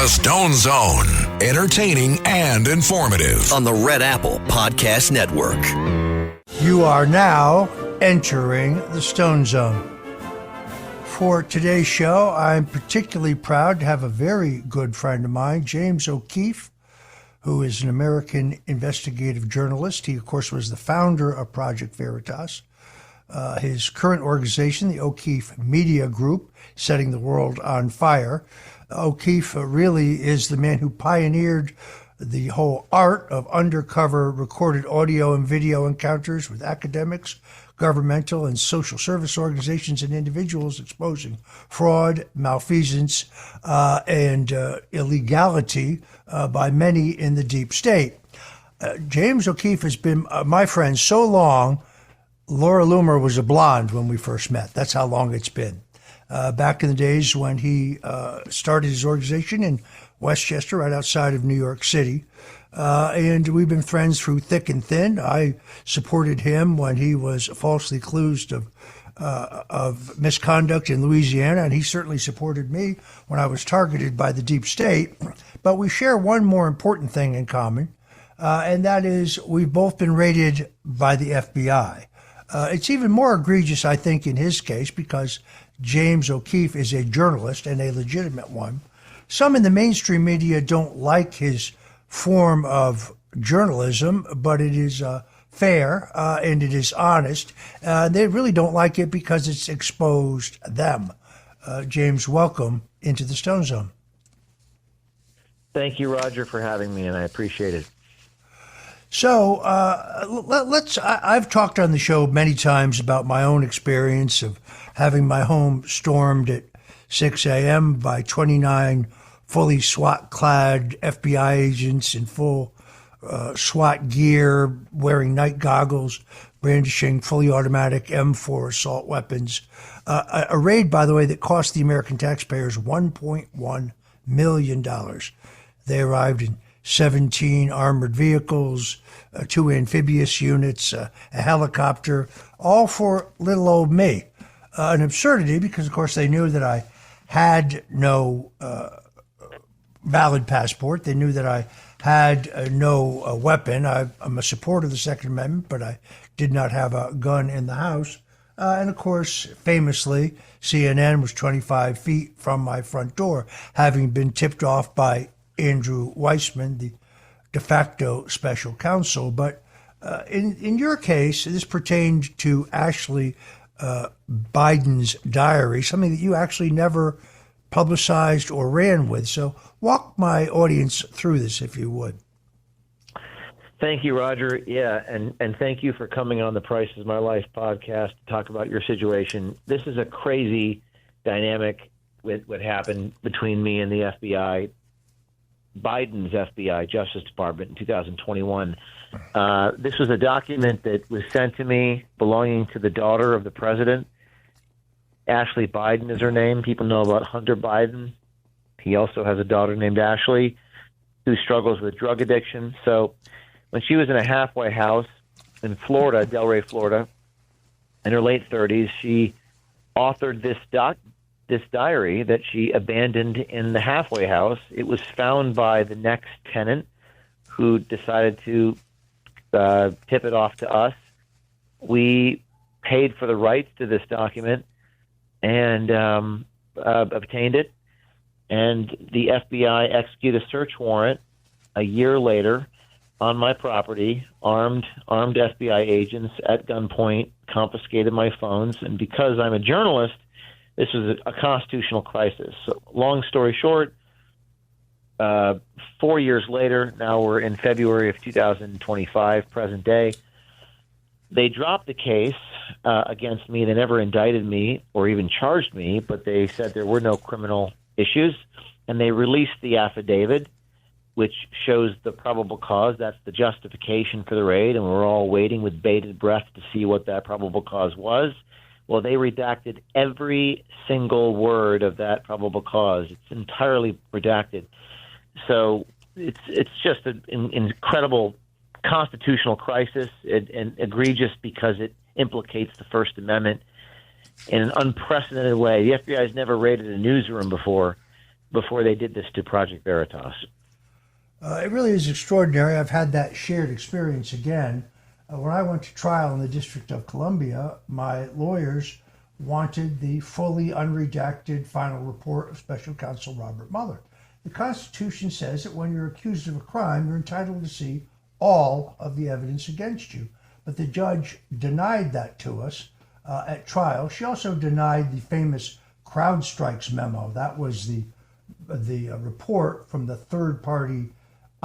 The Stone Zone, entertaining and informative on the Red Apple Podcast Network. You are now entering the Stone Zone. For today's show, I'm particularly proud to have a very good friend of mine, James O'Keefe, who is an American investigative journalist. He, of course, was the founder of Project Veritas. His current organization, the O'Keefe Media Group, setting the world on fire. O'Keefe really is the man who pioneered the whole art of undercover recorded audio and video encounters with academics, governmental and social service organizations, and individuals exposing fraud, malfeasance, and illegality by many in the deep state. James O'Keefe has been my friend so long. Laura Loomer was a blonde when we first met. That's how long it's been. Back in the days when he started his organization in Westchester, right outside of New York City. And we've been friends through thick and thin. I supported him when he was falsely accused of misconduct in Louisiana, and he certainly supported me when I was targeted by the deep state. But we share one more important thing in common, and that is we've both been raided by the FBI. It's even more egregious, I think, in his case, because James O'Keefe is a journalist and a legitimate one. Some in the mainstream media don't like his form of journalism, but it is fair and it is honest. They really don't like it because it's exposed them. James, welcome into the Stone Zone. Thank you, Roger, for having me, and I appreciate it. So I've talked on the show many times about my own experience of having my home stormed at 6 a.m. by 29 fully SWAT-clad FBI agents in full SWAT gear, wearing night goggles, brandishing fully automatic M4 assault weapons. A raid, by the way, that cost the American taxpayers $1.1 million. They arrived in 17 armored vehicles, 2 amphibious units, a helicopter, all for little old me. An absurdity because, of course, they knew that I had no valid passport. They knew that I had no weapon. I'm a supporter of the Second Amendment, but I did not have a gun in the house. And, of course, famously, CNN was 25 feet from my front door, having been tipped off by Andrew Weissman, the de facto special counsel. But in your case, this pertained to Ashley Biden's diary, something that you actually never publicized or ran with. So walk my audience through this, if you would. Thank you, Roger. Yeah, and thank you for coming on the Price is My Life podcast to talk about your situation. This is a crazy dynamic with what happened between me and the FBI. Biden's FBI, Justice Department, in 2021. This was a document that was sent to me belonging to the daughter of the president. Ashley Biden is her name. People know about Hunter Biden. He also has a daughter named Ashley who struggles with drug addiction. So when she was in a halfway house in Florida, Delray, Florida, in her late 30s, she authored this diary that she abandoned in the halfway house. It was found by the next tenant who decided to tip it off to us. We paid for the rights to this document and obtained it. And the FBI executed a search warrant a year later on my property. Armed FBI agents at gunpoint confiscated my phones. And because I'm a journalist, this was a constitutional crisis. So, long story short, 4 years later, now we're in February of 2025, present day, they dropped the case against me. They never indicted me or even charged me, but they said there were no criminal issues, and they released the affidavit, which shows the probable cause. That's the justification for the raid, and we're all waiting with bated breath to see what that probable cause was. Well, they redacted every single word of that probable cause. It's entirely redacted. So it's just an incredible constitutional crisis and egregious because it implicates the First Amendment in an unprecedented way. The FBI has never raided a newsroom before. before they did this to Project Veritas. It really is extraordinary. I've had that shared experience again. When I went to trial in the District of Columbia, my lawyers wanted the fully unredacted final report of Special Counsel Robert Mueller. The Constitution says that when you're accused of a crime, you're entitled to see all of the evidence against you. But the judge denied that to us at trial. She also denied the famous CrowdStrikes memo. That was the report from the third-party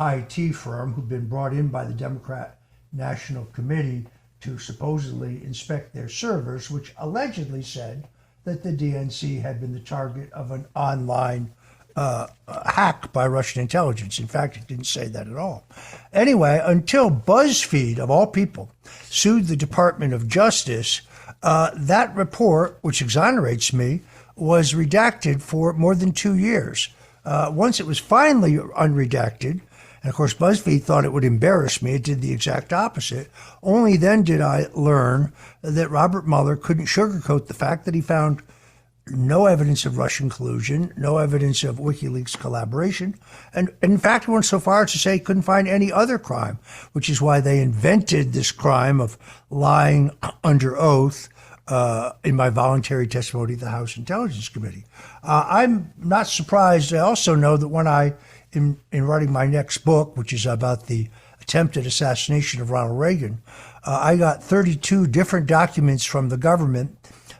IT firm who'd been brought in by the Democrat National Committee to supposedly inspect their servers, which allegedly said that the DNC had been the target of an online hack by Russian intelligence. In fact, it didn't say that at all. Anyway, until BuzzFeed, of all people, sued the Department of Justice, that report, which exonerates me, was redacted for more than 2 years. Once it was finally unredacted, and of course BuzzFeed thought it would embarrass me, it did the exact opposite. Only then did I learn that Robert Mueller couldn't sugarcoat the fact that he found no evidence of Russian collusion, no evidence of WikiLeaks collaboration, and in fact he went so far as to say he couldn't find any other crime, which is why they invented this crime of lying under oath in my voluntary testimony to the House Intelligence Committee. I'm not surprised. I also know that when in writing my next book, which is about the attempted assassination of Ronald Reagan, I got 32 different documents from the government,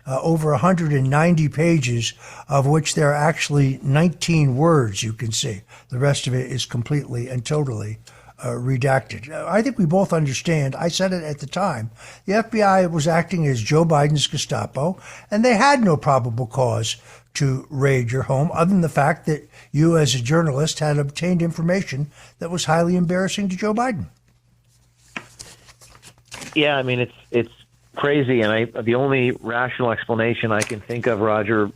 over 190 pages, of which there are actually 19 words you can see. The rest of it is completely and totally redacted. I think we both understand, I said it at the time, the FBI was acting as Joe Biden's Gestapo, and they had no probable cause to raid your home, other than the fact that you as a journalist had obtained information that was highly embarrassing to Joe Biden. Yeah, I mean, it's crazy, and the only rational explanation I can think of, Roger,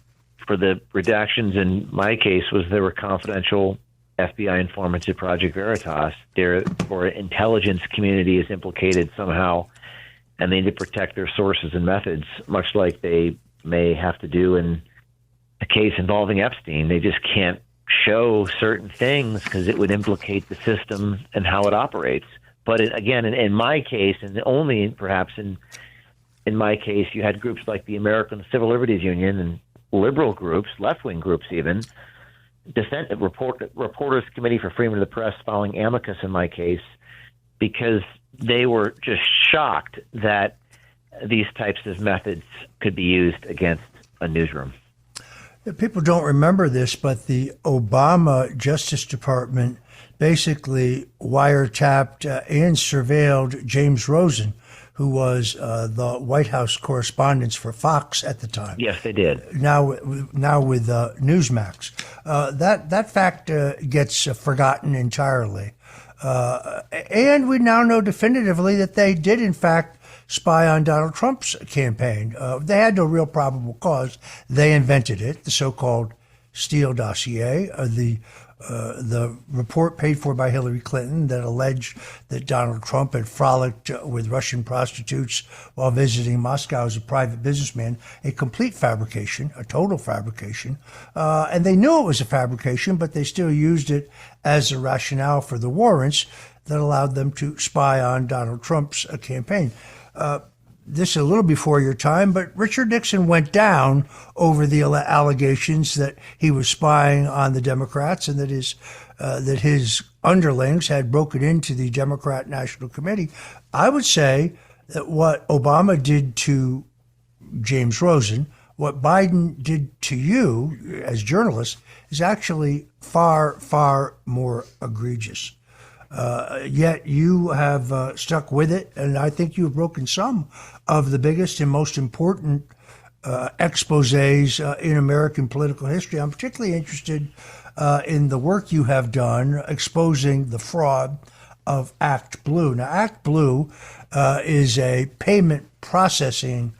for the redactions in my case was there were confidential FBI informants at Project Veritas. Or intelligence community is implicated somehow, and they need to protect their sources and methods, much like they may have to do in a case involving Epstein. They just can't show certain things because it would implicate the system and how it operates. But again, in my case, and only perhaps in my case, you had groups like the American Civil Liberties Union and liberal groups, left-wing groups even, Reporters Committee for Freedom of the Press following amicus in my case, because they were just shocked that these types of methods could be used against a newsroom. People don't remember this, but the Obama Justice Department basically wiretapped and surveilled James Rosen, who was the White House correspondent for Fox at the time. Yes, they did. Now with Newsmax. That fact gets forgotten entirely. And we now know definitively that they did, in fact, spy on Donald Trump's campaign. They had no real probable cause. They invented it, the so-called Steele dossier, the report paid for by Hillary Clinton that alleged that Donald Trump had frolicked with Russian prostitutes while visiting Moscow as a private businessman, a complete fabrication, a total fabrication. And they knew it was a fabrication, but they still used it as a rationale for the warrants that allowed them to spy on Donald Trump's campaign. This is a little before your time, but Richard Nixon went down over the allegations that he was spying on the Democrats and that his underlings had broken into the Democrat National Committee. I would say that what Obama did to James Rosen, what Biden did to you as journalists, is actually far, far more egregious. Yet you have stuck with it, and I think you've broken some of the biggest and most important exposés in American political history. I'm particularly interested in the work you have done exposing the fraud of Act Blue. Now, Act Blue is a payment processing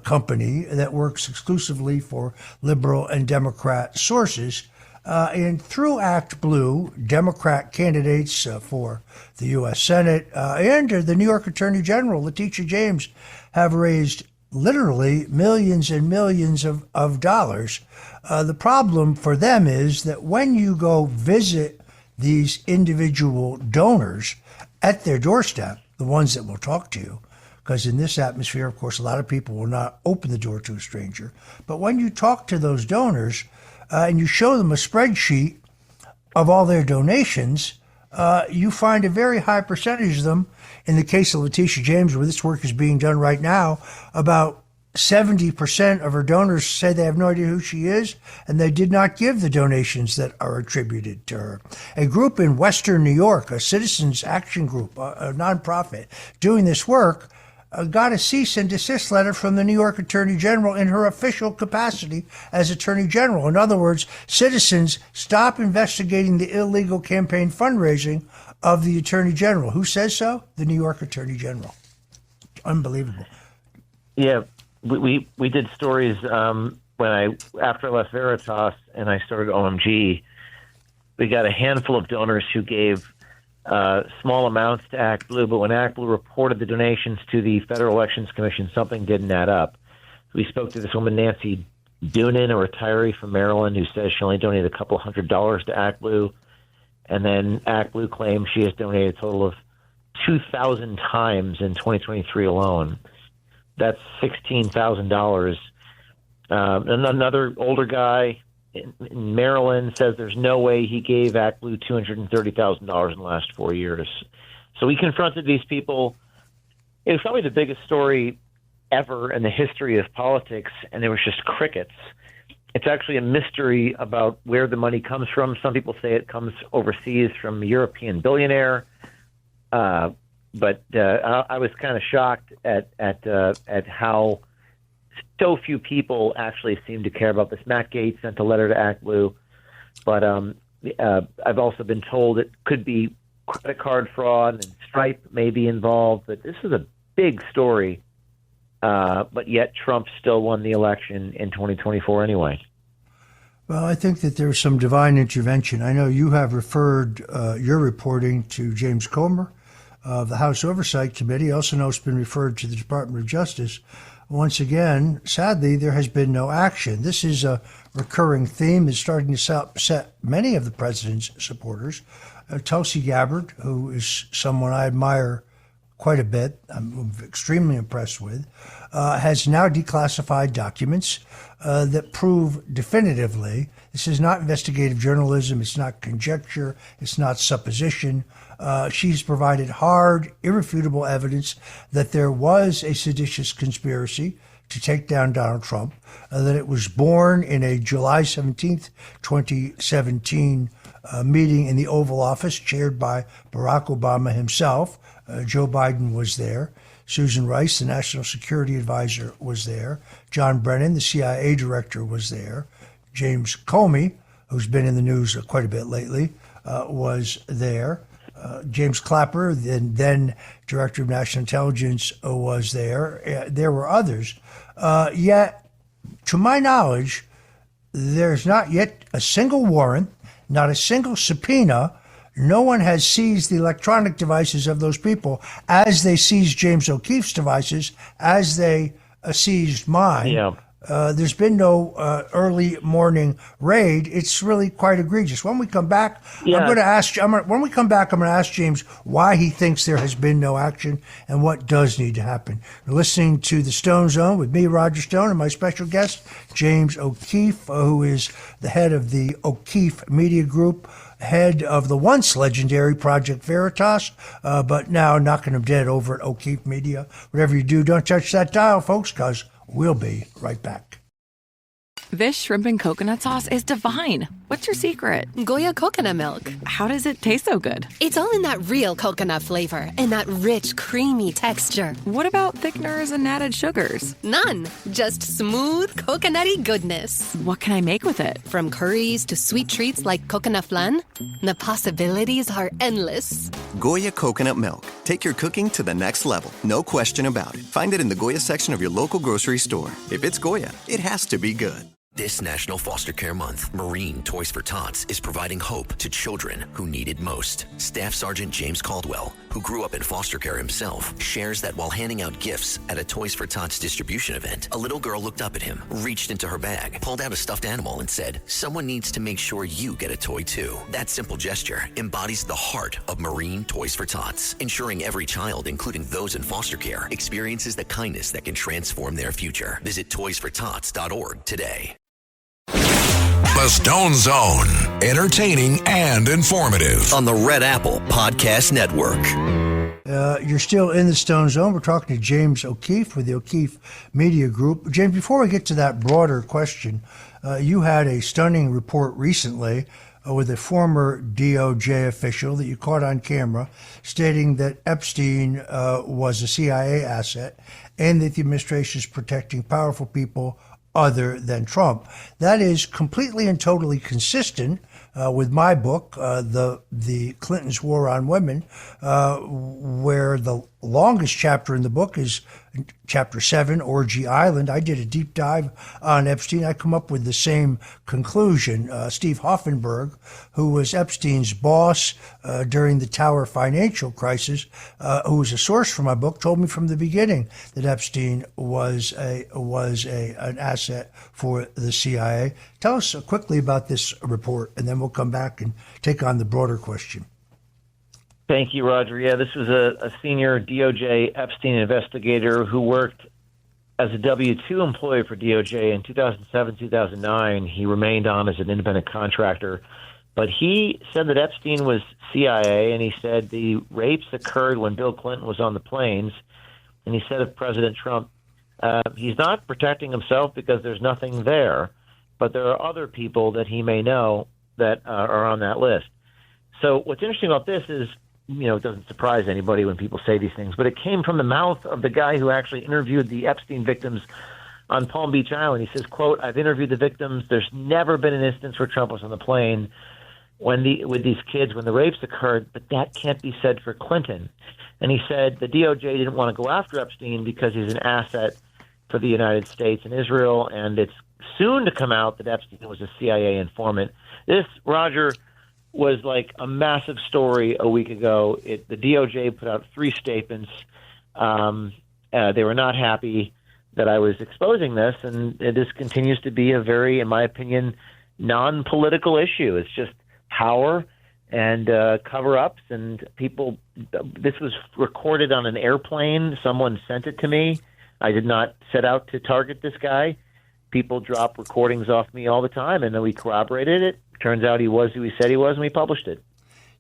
company that works exclusively for liberal and Democrat sources. And through Act Blue, Democrat candidates for the U.S. Senate and the New York Attorney General, Letitia James, have raised literally millions and millions of dollars. The problem for them is that when you go visit these individual donors at their doorstep, the ones that will talk to you, because in this atmosphere, of course, a lot of people will not open the door to a stranger. But when you talk to those donors and you show them a spreadsheet of all their donations, you find a very high percentage of them. In the case of Letitia James, where this work is being done right now, about 70% of her donors say they have no idea who she is, and they did not give the donations that are attributed to her. A group in Western New York, a citizens action group, a nonprofit, doing this work, got a cease and desist letter from the New York Attorney General in her official capacity as Attorney General. In other words, citizens, stop investigating the illegal campaign fundraising of the Attorney General. Who says so? The New York Attorney General. Unbelievable. Yeah, we did stories after I left Veritas and I started OMG. We got a handful of donors who gave small amounts to ActBlue, but when ActBlue reported the donations to the Federal Elections Commission, something didn't add up. We spoke to this woman, Nancy Doonan, a retiree from Maryland, who says she only donated a couple $100 to ActBlue, and then ActBlue claims she has donated a total of 2,000 times in 2023 alone. That's $16,000. And another older guy in Maryland says there's no way he gave ActBlue $230,000 in the last 4 years. So we confronted these people. It was probably the biggest story ever in the history of politics, and there was just crickets. It's actually a mystery about where the money comes from. Some people say it comes overseas from a European billionaire. But I was kind of shocked at how so few people actually seem to care about this. Matt Gaetz sent a letter to ActBlue, but I've also been told it could be credit card fraud and Stripe may be involved. But this is a big story, but yet Trump still won the election in 2024 anyway. Well, I think that there's some divine intervention. I know you have referred your reporting to James Comer of the House Oversight Committee. Also know it's been referred to the Department of Justice. Once again, sadly, there has been no action. This is a recurring theme. It's starting to upset many of the president's supporters. Tulsi Gabbard, who is someone I admire quite a bit, I'm extremely impressed with, has now declassified documents that prove definitively this is not investigative journalism, it's not conjecture, it's not supposition. She's provided hard, irrefutable evidence that there was a seditious conspiracy to take down Donald Trump, that it was born in a July 17th, 2017 meeting in the Oval Office chaired by Barack Obama himself. Joe Biden was there. Susan Rice, the National Security Advisor, was there. John Brennan, the CIA Director, was there. James Comey, who's been in the news quite a bit lately, was there. James Clapper, then Director of National Intelligence, was there. There were others. Yet, to my knowledge, there's not yet a single warrant, not a single subpoena. No one has seized the electronic devices of those people as they seized James O'Keefe's devices, as they seized mine. Yeah. There's been no early morning raid. It's really quite egregious. When we come back, Yeah. I'm going to ask James why he thinks there has been no action and what does need to happen. You're listening to the Stone Zone with me, Roger Stone, and my special guest, James O'Keefe, who is the head of the O'Keefe Media Group, head of the once legendary Project Veritas, but now knocking him dead over at O'Keefe Media. Whatever you do, don't touch that dial, folks, because we'll be right back. This shrimp and coconut sauce is divine. What's your secret? Goya coconut milk. How does it taste so good? It's all in that real coconut flavor and that rich, creamy texture. What about thickeners and added sugars? None. Just smooth, coconutty goodness. What can I make with it? From curries to sweet treats like coconut flan, the possibilities are endless. Goya coconut milk. Take your cooking to the next level. No question about it. Find it in the Goya section of your local grocery store. If it's Goya, it has to be good. This National Foster Care Month, Marine Toys for Tots is providing hope to children who need it most. Staff Sergeant James Caldwell, who grew up in foster care himself, shares that while handing out gifts at a Toys for Tots distribution event, a little girl looked up at him, reached into her bag, pulled out a stuffed animal and said, "Someone needs to make sure you get a toy too." That simple gesture embodies the heart of Marine Toys for Tots, ensuring every child, including those in foster care, experiences the kindness that can transform their future. Visit toysfortots.org today. The Stone Zone, entertaining and informative. On the Red Apple Podcast Network. You're still in the Stone Zone. We're talking to James O'Keefe with the O'Keefe Media Group. James, before we get to that broader question, you had a stunning report recently with a former DOJ official that you caught on camera stating that Epstein was a CIA asset and that the administration is protecting powerful people other than Trump. That is completely and totally consistent with my book, the Clintons' War on Women, where the longest chapter in the book is Chapter 7, Orgy Island. I did a deep dive on Epstein. I come up with the same conclusion. Steve Hoffenberg, who was Epstein's boss during the Tower financial crisis, who was a source for my book, told me from the beginning that Epstein was an asset for the CIA. Tell us quickly about this report, and then we'll come back and take on the broader question. Thank you, Roger. Yeah, this was a senior DOJ Epstein investigator who worked as a W-2 employee for DOJ in 2007, 2009. He remained on as an independent contractor. But he said that Epstein was CIA, and he said the rapes occurred when Bill Clinton was on the planes. And he said of President Trump, he's not protecting himself because there's nothing there, but there are other people that he may know that are on that list. So what's interesting about this is, it doesn't surprise anybody when people say these things, but it came from the mouth of the guy who actually interviewed the Epstein victims on Palm Beach Island. He says, quote, "I've interviewed the victims. There's never been an instance where Trump was on the plane with these kids when the rapes occurred, but that can't be said for Clinton." And he said the DOJ didn't want to go after Epstein because he's an asset for the United States and Israel, and it's soon to come out that Epstein was a CIA informant. This, Roger, was like a massive story a week ago. The DOJ put out 3 statements. They were not happy that I was exposing this, and this continues to be a very, in my opinion, non-political issue. It's just power and cover-ups, and people. This was recorded on an airplane. Someone sent it to me. I did not set out to target this guy. People drop recordings off me all the time, and then we corroborated it. Turns out he was who he said he was, and we published it.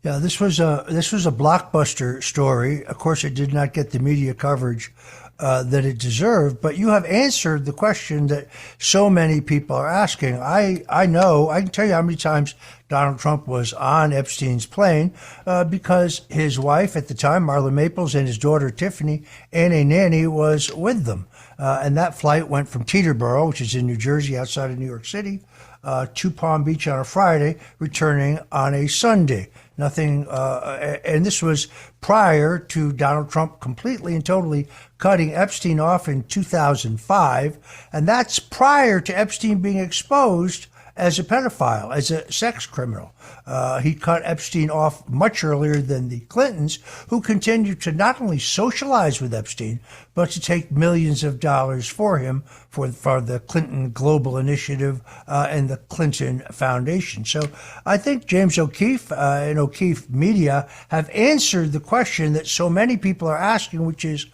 Yeah, this was a blockbuster story. Of course, it did not get the media coverage that it deserved, but you have answered the question that so many people are asking. I know, I can tell you how many times Donald Trump was on Epstein's plane because his wife at the time, Marla Maples, and his daughter Tiffany, and a nanny was with them. And that flight went from Teterboro, which is in New Jersey outside of New York City, to Palm Beach on a Friday, returning on a Sunday. Nothing, and this was prior to Donald Trump completely and totally cutting Epstein off in 2005, and that's prior to Epstein being exposed as a pedophile, as a sex criminal. He cut Epstein off much earlier than the Clintons, who continued to not only socialize with Epstein, but to take millions of dollars for him for the Clinton Global Initiative and the Clinton Foundation. So I think James O'Keefe and O'Keefe Media have answered the question that so many people are asking, which is,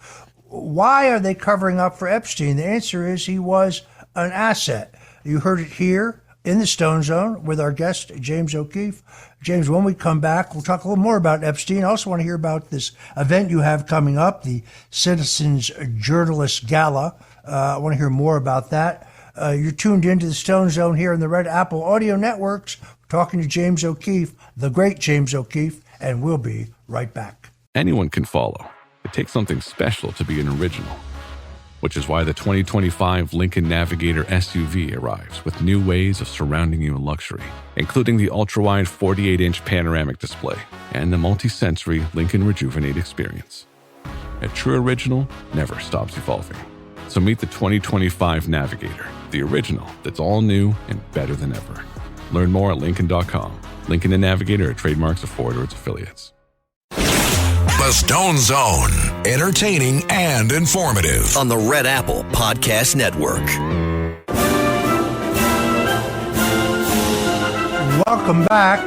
why are they covering up for Epstein? The answer is he was an asset. You heard it here in the Stone Zone with our guest, James O'Keefe. James, when we come back, we'll talk a little more about Epstein. I also want to hear about this event you have coming up, the Citizens Journalist Gala. I want to hear more about that. You're tuned into the Stone Zone here in the Red Apple Audio Networks. We're talking to James O'Keefe, the great James O'Keefe, and we'll be right back. Anyone can follow. It takes something special to be an original, which is why the 2025 Lincoln Navigator SUV arrives with new ways of surrounding you in luxury, including the ultra-wide 48-inch panoramic display and the multi-sensory Lincoln Rejuvenate experience. A true original never stops evolving. So meet the 2025 Navigator, The original that's all new and better than ever. Learn more at Lincoln.com. Lincoln and Navigator are trademarks of Ford or its affiliates. The Stone Zone, entertaining and informative. On the Red Apple Podcast Network. Welcome back.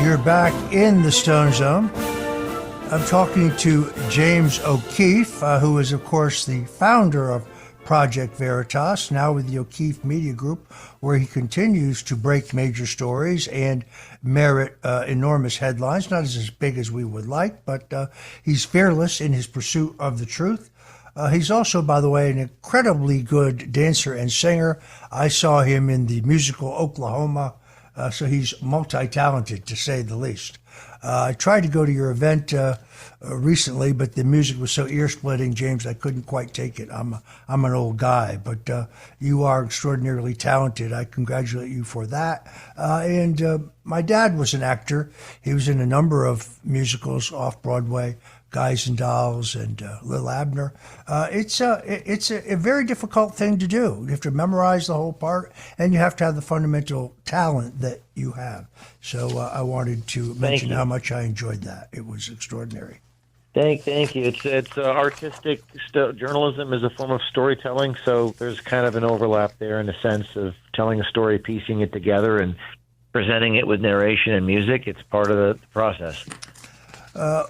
You're back in the Stone Zone. I'm talking to James O'Keefe, who is, of course, the founder of Project Veritas, now with the O'Keefe Media Group, where he continues to break major stories and merit enormous headlines, not as big as we would like, but he's fearless in his pursuit of the truth. He's also, by the way, an incredibly good dancer and singer. I saw him in the musical Oklahoma, so he's multi-talented, to say the least. I tried to go to your event recently, but the music was so ear-splitting, James, I couldn't quite take it. I'm an old guy, but you are extraordinarily talented. I congratulate you for that. And my dad was an actor. He was in a number of musicals off-Broadway, Guys and Dolls and Lil Abner. It's a very difficult thing to do. You have to memorize the whole part, and you have to have the fundamental talent that you have. So I wanted to mention how much I enjoyed that. It was extraordinary. Thank you. It's artistic journalism is a form of storytelling, so there's kind of an overlap there in the sense of telling a story, piecing it together, and presenting it with narration and music. It's part of the process.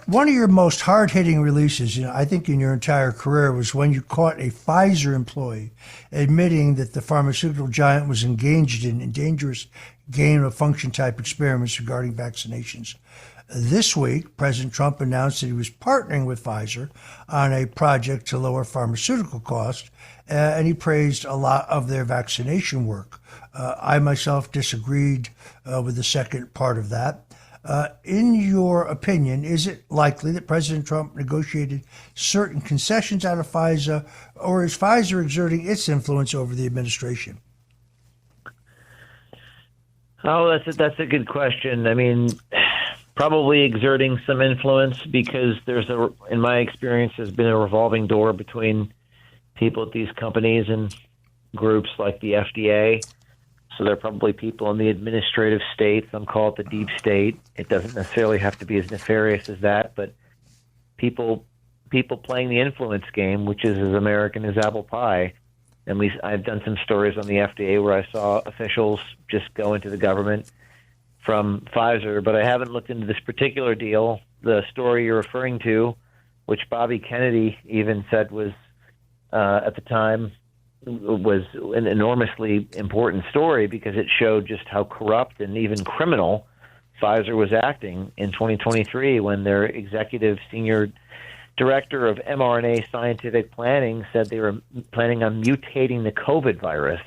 One of your most hard-hitting releases, I think, in your entire career was when you caught a Pfizer employee admitting that the pharmaceutical giant was engaged in dangerous gain-of-function type experiments regarding vaccinations. This week, President Trump announced that he was partnering with Pfizer on a project to lower pharmaceutical costs, and he praised a lot of their vaccination work. I myself disagreed with the second part of that. In your opinion, is it likely that President Trump negotiated certain concessions out of Pfizer, or is Pfizer exerting its influence over the administration? Oh, that's a good question. I mean, probably exerting some influence because in my experience, there's been a revolving door between people at these companies and groups like the FDA. So there are probably people in the administrative state. Some call it the deep state. It doesn't necessarily have to be as nefarious as that, but people playing the influence game, which is as American as apple pie. At least I've done some stories on the FDA where I saw officials just go into the government from Pfizer, but I haven't looked into this particular deal. The story you're referring to, which Bobby Kennedy even said was at the time, was an enormously important story because it showed just how corrupt and even criminal Pfizer was acting in 2023 when their executive senior director of mRNA scientific planning said they were planning on mutating the COVID virus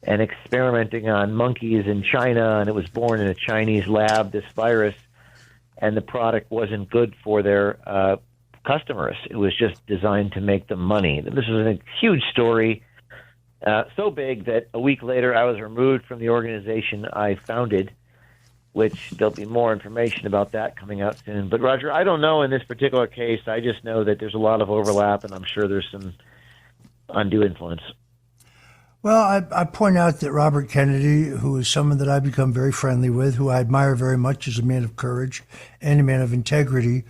and experimenting on monkeys in China, and it was born in a Chinese lab, this virus, and the product wasn't good for their customers. It was just designed to make them money. This was a huge story, so big that a week later I was removed from the organization I founded, which there'll be more information about that coming out soon. But, Roger, I don't know in this particular case. I just know that there's a lot of overlap, and I'm sure there's some undue influence. Well, I point out that Robert Kennedy, who is someone that I've become very friendly with, who I admire very much as a man of courage and a man of integrity,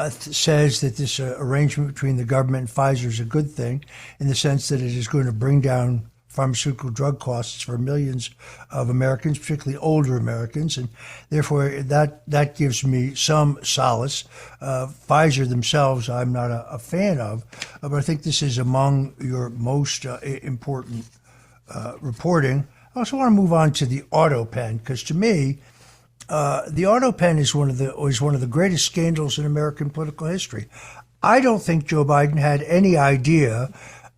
says that this arrangement between the government and Pfizer is a good thing in the sense that it is going to bring down pharmaceutical drug costs for millions of Americans, particularly older Americans, and therefore that gives me some solace. Pfizer themselves I'm not a fan of, but I think this is among your most important reporting. I also want to move on to the auto pen, because to me, the auto pen is one of the greatest scandals in American political history. I don't think Joe Biden had any idea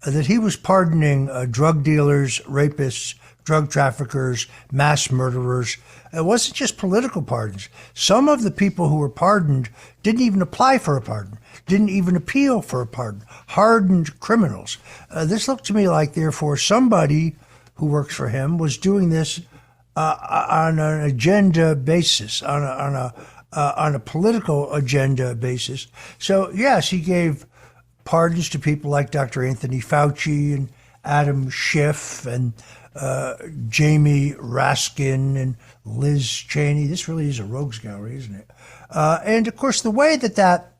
that he was pardoning drug dealers, rapists, drug traffickers, mass murderers. It wasn't just political pardons. Some of the people who were pardoned didn't even apply for a pardon, didn't even appeal for a pardon, hardened criminals. This looked to me like, therefore, somebody who works for him was doing this on an agenda basis, on a political agenda basis. So, yes, he gave pardons to people like Dr. Anthony Fauci and Adam Schiff and Jamie Raskin and Liz Cheney. This really is a rogues gallery, isn't it? And of course, the way that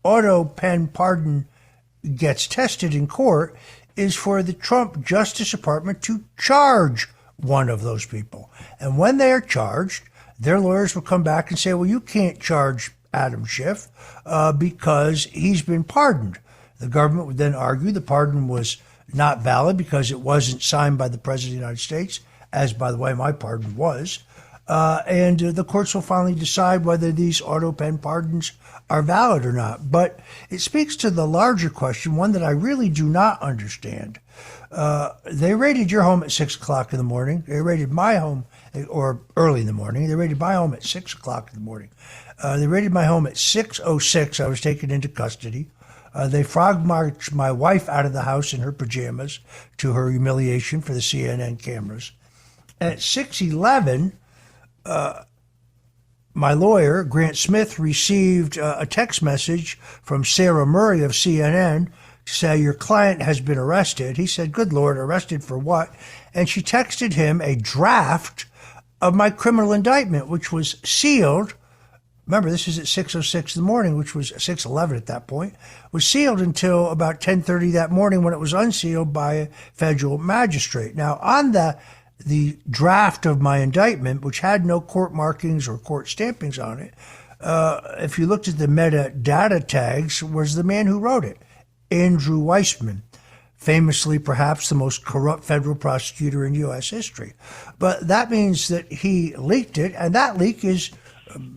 auto pen pardon gets tested in court is for the Trump Justice Department to charge one of those people. And when they are charged, their lawyers will come back and say, well, you can't charge Adam Schiff because he's been pardoned. The government would then argue the pardon was not valid because it wasn't signed by the President of the United States, as, by the way, my pardon was. And the courts will finally decide whether these auto pen pardons are valid or not. But it speaks to the larger question, one that I really do not understand. They raided your home at 6 o'clock in the morning. They raided my home, or early in the morning. They raided my home at 6 o'clock in the morning. They raided my home at 6:06. I was taken into custody. They frog marched my wife out of the house in her pajamas, to her humiliation for the CNN cameras. At 6:11, my lawyer, Grant Smith, received a text message from Sarah Murray of CNN to say, your client has been arrested. He said, good Lord, arrested for what? And she texted him a draft of my criminal indictment, which was sealed. Remember, this is at 6:06 in the morning, which was 6:11 at that point, was sealed until about 10:30 that morning when it was unsealed by a federal magistrate. Now, on the draft of my indictment, which had no court markings or court stampings on it, if you looked at the metadata tags, was the man who wrote it, Andrew Weissman, famously perhaps the most corrupt federal prosecutor in U.S. history. But that means that he leaked it, and that leak is,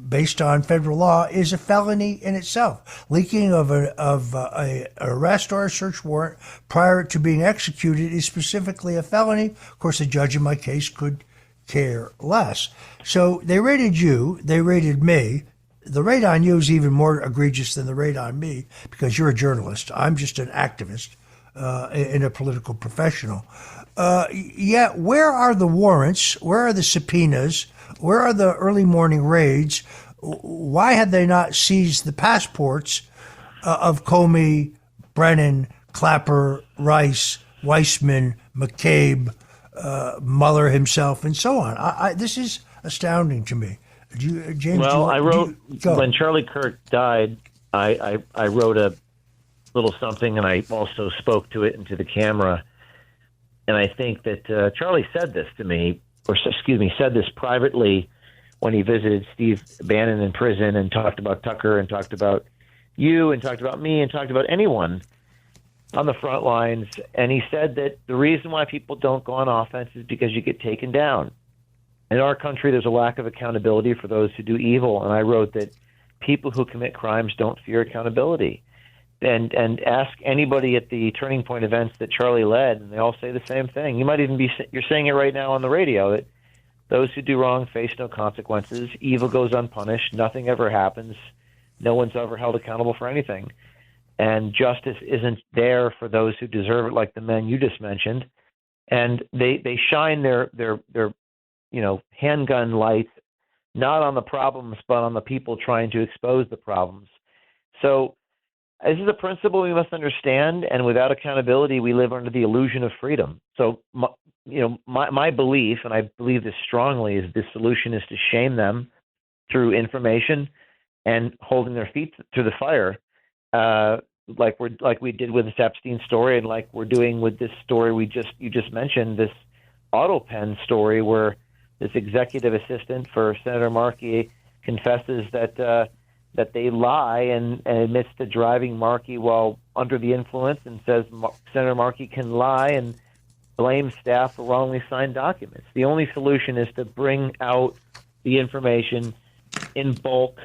based on federal law, is a felony in itself. Leaking of a arrest or a search warrant prior to being executed is specifically a felony. Of course, the judge in my case could care less. So they raided you, they raided me. The raid on you is even more egregious than the raid on me because you're a journalist. I'm just an activist and a political professional. Yet, where are the warrants? Where are the subpoenas? Where are the early morning raids? Why had they not seized the passports of Comey, Brennan, Clapper, Rice, Weissman, McCabe, Mueller himself, and so on? This is astounding to me. James? Well, I wrote, when Charlie Kirk died, I wrote a little something, and I also spoke to it into the camera. And I think that Charlie said this to me, or excuse me, said this privately when he visited Steve Bannon in prison and talked about Tucker and talked about you and talked about me and talked about anyone on the front lines. And he said that the reason why people don't go on offense is because you get taken down. In our country, there's a lack of accountability for those who do evil. And I wrote that people who commit crimes don't fear accountability. And ask anybody at the Turning Point events that Charlie led, and they all say the same thing. You might even you're saying it right now on the radio, that those who do wrong face no consequences. Evil goes unpunished. Nothing ever happens. No one's ever held accountable for anything. And justice isn't there for those who deserve it, like the men you just mentioned. And they shine their handgun lights not on the problems, but on the people trying to expose the problems. So this is a principle we must understand, and without accountability, we live under the illusion of freedom. So, my belief, and I believe this strongly, is the solution is to shame them through information and holding their feet to the fire, like we did with this Epstein story, and like we're doing with this story you just mentioned, this auto pen story, where this executive assistant for Senator Markey confesses that they lie and admits to driving Markey while under the influence, and says Senator Markey can lie and blame staff for wrongly signed documents. The only solution is to bring out the information in bulk,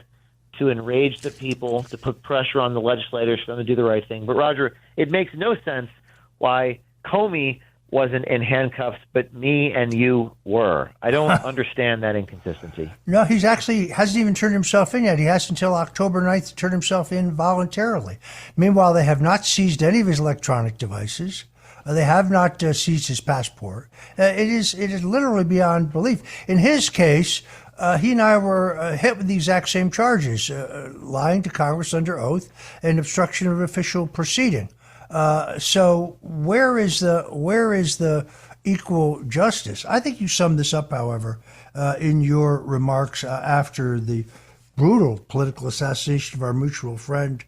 to enrage the people, to put pressure on the legislators for them to do the right thing. But, Roger, it makes no sense why Comey wasn't in handcuffs, but me and you were. I don't understand that inconsistency. No, he's actually hasn't even turned himself in yet. He has until October 9th to turn himself in voluntarily. Meanwhile, they have not seized any of his electronic devices. They have not seized his passport. It is literally beyond belief. In his case, he and I were hit with the exact same charges, lying to Congress under oath and obstruction of official proceeding. So where is the equal justice? I think you summed this up, however, in your remarks after the brutal political assassination of our mutual friend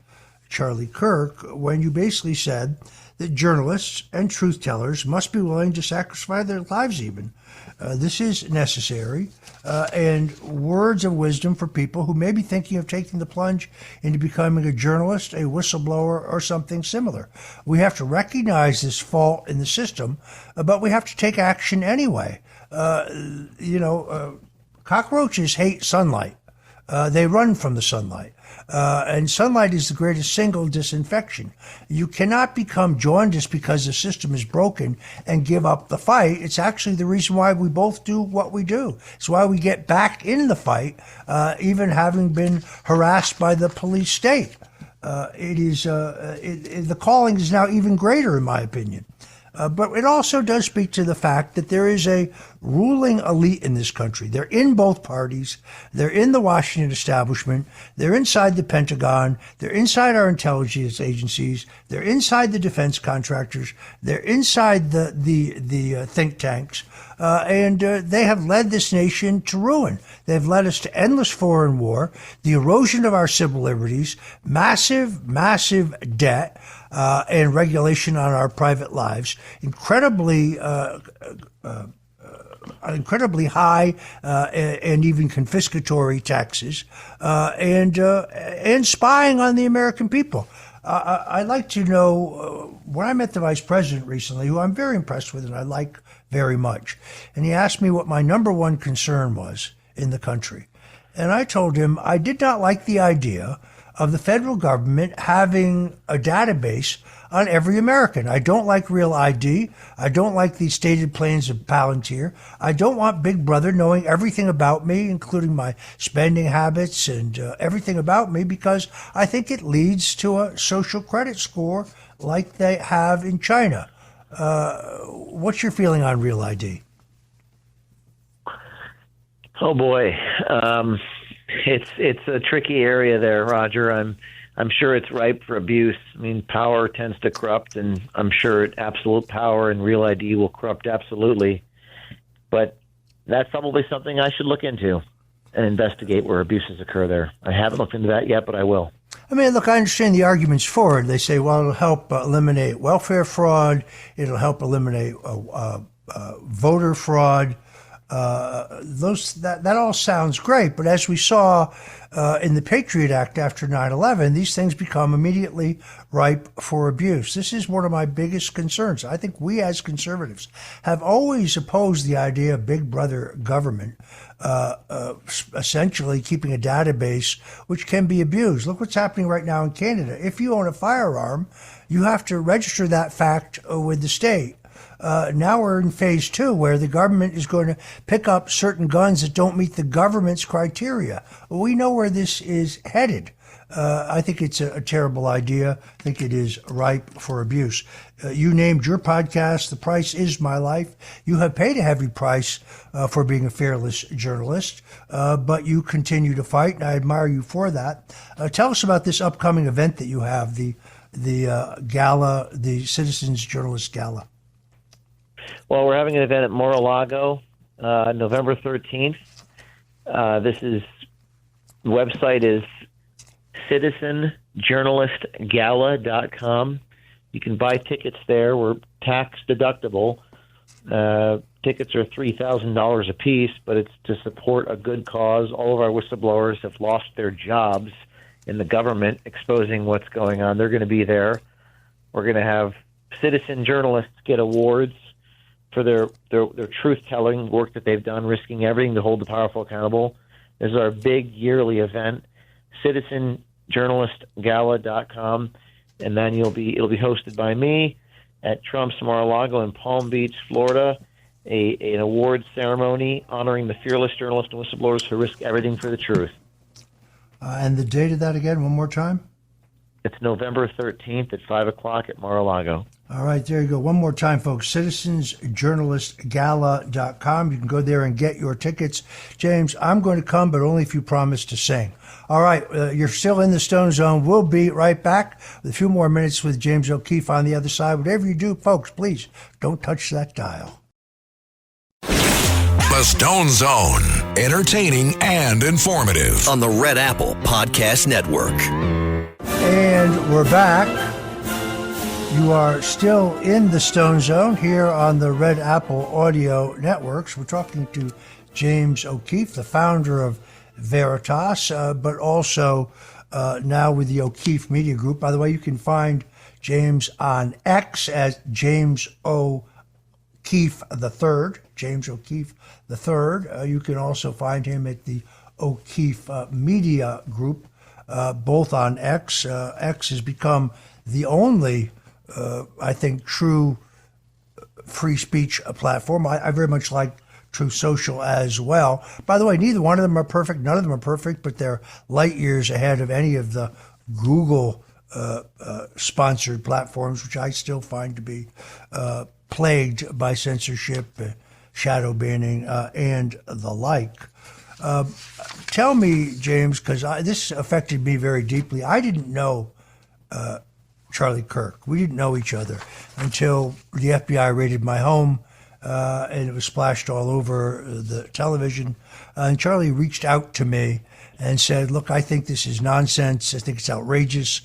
Charlie Kirk, when you basically said that journalists and truth tellers must be willing to sacrifice their lives even. This is necessary, and words of wisdom for people who may be thinking of taking the plunge into becoming a journalist, a whistleblower, or something similar. We have to recognize this fault in the system, but we have to take action anyway. Cockroaches hate sunlight. They run from the sunlight. And sunlight is the greatest single disinfection. You cannot become jaundiced because the system is broken and give up the fight. It's actually the reason why we both do what we do. It's why we get back in the fight, even having been harassed by the police state. The calling is now even greater, in my opinion. But it also does speak to the fact that there is a ruling elite in this country. They're in both parties. They're in the Washington establishment. They're inside the Pentagon. They're inside our intelligence agencies. They're inside the defense contractors. They're inside the think tanks. And they have led this nation to ruin. They've led us to endless foreign war, the erosion of our civil liberties, massive, massive debt, and regulation on our private lives, incredibly high and even confiscatory taxes, and spying on the American people. I'd like to know, when I met the vice president recently, who I'm very impressed with and I like very much, and he asked me what my number one concern was in the country. And I told him I did not like the idea of the federal government having a database on every American. I don't like Real ID. I don't like the stated plans of Palantir. I don't want Big Brother knowing everything about me, including my spending habits and everything about me, because I think it leads to a social credit score like they have in China. What's your feeling on Real ID? Oh boy, it's a tricky area there, Roger. I'm sure it's ripe for abuse. I mean, power tends to corrupt, and I'm sure absolute power and Real ID will corrupt absolutely. But that's probably something I should look into and investigate where abuses occur there. I haven't looked into that yet, but I will. I mean, look, I understand the arguments for it. They say, well, it'll help eliminate welfare fraud. It'll help eliminate voter fraud. That all sounds great, but as we saw in the Patriot Act after 9/11, these things become immediately ripe for abuse. This is one of my biggest concerns. I think we as conservatives have always opposed the idea of big brother government, essentially keeping a database which can be abused. Look what's happening right now in Canada. If you own a firearm, you have to register that fact with the state. Now we're in phase 2, where the government is going to pick up certain guns that don't meet the government's criteria. We know where this is headed. I think it's a terrible idea. I think it is ripe for abuse. You named your podcast, The Price Is My Life. You have paid a heavy price for being a fearless journalist, but you continue to fight, and I admire you for that. Tell us about this upcoming event that you have, the gala, the Citizens Journalist Gala. Well, we're having an event at Mar-a-Lago, November 13th. The website is citizenjournalistgala.com. You can buy tickets there. We're tax deductible. Tickets are $3,000 a piece, but it's to support a good cause. All of our whistleblowers have lost their jobs in the government, exposing what's going on. They're going to be there. We're going to have citizen journalists get awards for their truth-telling work that they've done, risking everything to hold the powerful accountable. This is our big yearly event, citizenjournalistgala.com, and then it'll be hosted by me at Trump's Mar-a-Lago in Palm Beach, Florida, an awards ceremony honoring the fearless journalists and whistleblowers who risk everything for the truth. And the date of that again, one more time? It's November 13th at 5 o'clock at Mar-a-Lago. All right, there you go. One more time, folks. citizensjournalistgala.com. You can go there and get your tickets. James, I'm going to come, but only if you promise to sing. All right, you're still in the Stone Zone. We'll be right back with a few more minutes with James O'Keefe on the other side. Whatever you do, folks, please don't touch that dial. The Stone Zone, entertaining and informative. On the Red Apple Podcast Network. And we're back. You are still in the Stone Zone here on the Red Apple Audio Networks. We're talking to James O'Keefe, the founder of Veritas, but also now with the O'Keefe Media Group. By the way, you can find James on X as James O'Keefe III, James O'Keefe III. You can also find him at the O'Keefe Media Group, both on X. X has become the only I think, true free speech platform. I very much like Truth Social as well. By the way, neither one of them are perfect. None of them are perfect, but they're light years ahead of any of the Google sponsored platforms, which I still find to be plagued by censorship, shadow banning, and the like. Tell me, James, because this affected me very deeply. I didn't know Charlie Kirk. We didn't know each other until the FBI raided my home, and it was splashed all over the television. And Charlie reached out to me and said, look, I think this is nonsense. I think it's outrageous.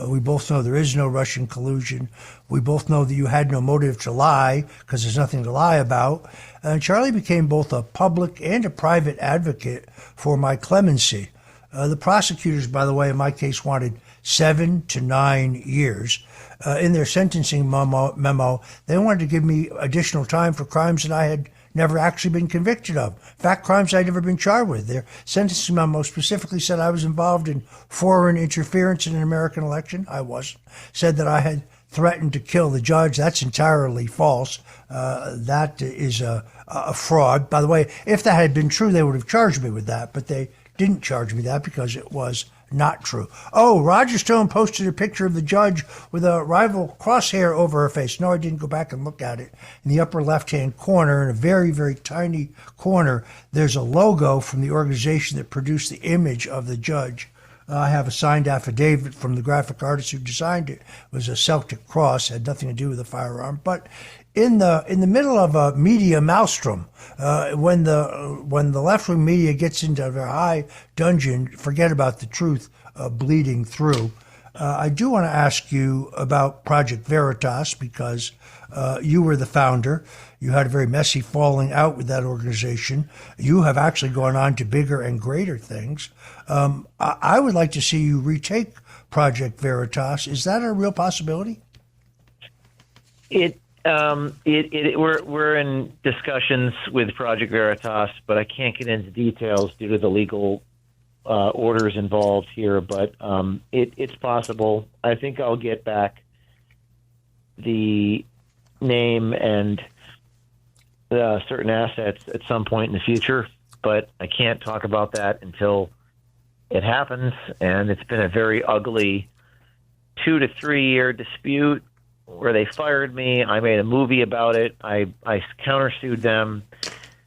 We both know there is no Russian collusion. We both know that you had no motive to lie because there's nothing to lie about. And Charlie became both a public and a private advocate for my clemency. The prosecutors, by the way, in my case, wanted 7 to 9 years. In their sentencing memo, they wanted to give me additional time for crimes that I had never actually been convicted of. In fact, crimes I'd never been charged with. Their sentencing memo specifically said I was involved in foreign interference in an American election. I wasn't. Said that I had threatened to kill the judge. That's entirely false. That is a fraud. By the way, if that had been true, they would have charged me with that, but they didn't charge me that because it was not true. Oh, Roger Stone posted a picture of the judge with a rival crosshair over her face. No, I didn't go back and look at it. In the upper left-hand corner, in a very, very tiny corner, there's a logo from the organization that produced the image of the judge. I have a signed affidavit from the graphic artist who designed it. It was a Celtic cross, had nothing to do with a firearm. But in the middle of a media maelstrom, when the left-wing media gets into their high dungeon, forget about the truth bleeding through. I do want to ask you about Project Veritas because you were the founder. You had a very messy falling out with that organization. You have actually gone on to bigger and greater things. I would like to see you retake Project Veritas. Is that a real possibility? We're in discussions with Project Veritas, but I can't get into details due to the legal orders involved here. But it's possible. I think I'll get back the name and certain assets at some point in the future, but I can't talk about that until it happens. And it's been a very ugly 2 to 3 year dispute where they fired me. I made a movie about it. I countersued them.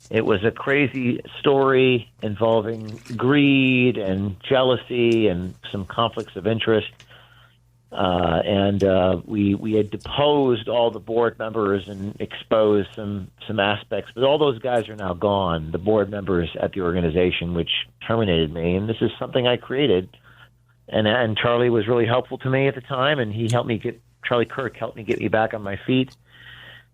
It was a crazy story involving greed and jealousy and some conflicts of interest. We had deposed all the board members and exposed some aspects, but all those guys are now gone, the board members at the organization, which terminated me. And this is something I created. And Charlie was really helpful to me at the time, and Charlie Kirk helped me get me back on my feet.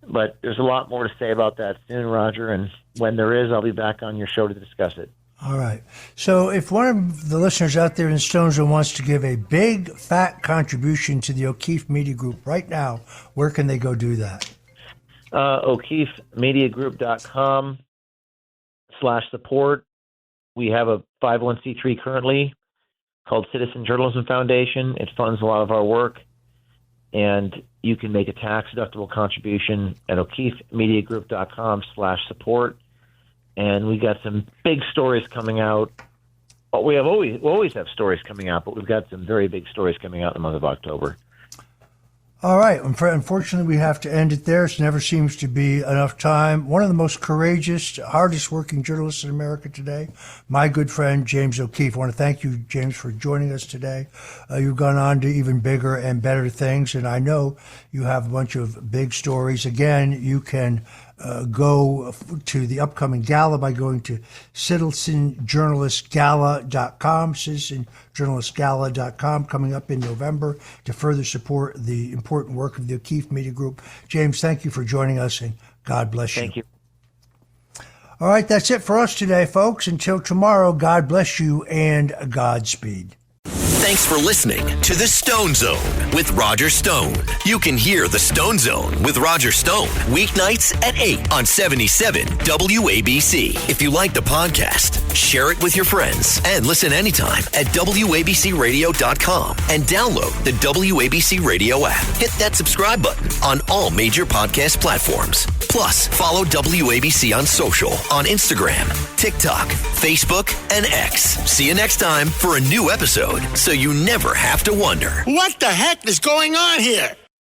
But there's a lot more to say about that soon, Roger, and when there is, I'll be back on your show to discuss it. All right. So if one of the listeners out there in Stone Zone wants to give a big, fat contribution to the O'Keefe Media Group right now, where can they go do that? O'KeefeMediaGroup.com/support. We have a 501c3 currently called Citizen Journalism Foundation. It funds a lot of our work. And you can make a tax-deductible contribution at O'KeefeMediaGroup.com/support. And we got some big stories coming out. Well, we always have stories coming out, but we've got some very big stories coming out in the month of October. All right. Unfortunately, we have to end it there. It never seems to be enough time. One of the most courageous, hardest working journalists in America today, my good friend, James O'Keefe. I want to thank you, James, for joining us today. You've gone on to even bigger and better things, and I know you have a bunch of big stories. Again, you can go to the upcoming gala by going to citizenjournalistgala.com, citizenjournalistgala.com, coming up in November to further support the important work of the O'Keefe Media Group. James, thank you for joining us, and God bless you. Thank you. All right, that's it for us today, folks. Until tomorrow, God bless you and Godspeed. Thanks for listening to The Stone Zone with Roger Stone. You can hear The Stone Zone with Roger Stone weeknights at 8 on 77 WABC. If you like the podcast, share it with your friends and listen anytime at WABCRadio.com and download the WABC Radio app. Hit that subscribe button on all major podcast platforms. Plus, follow WABC on social on Instagram, TikTok, Facebook, and X. See you next time for a new episode, so you never have to wonder. What the heck is going on here?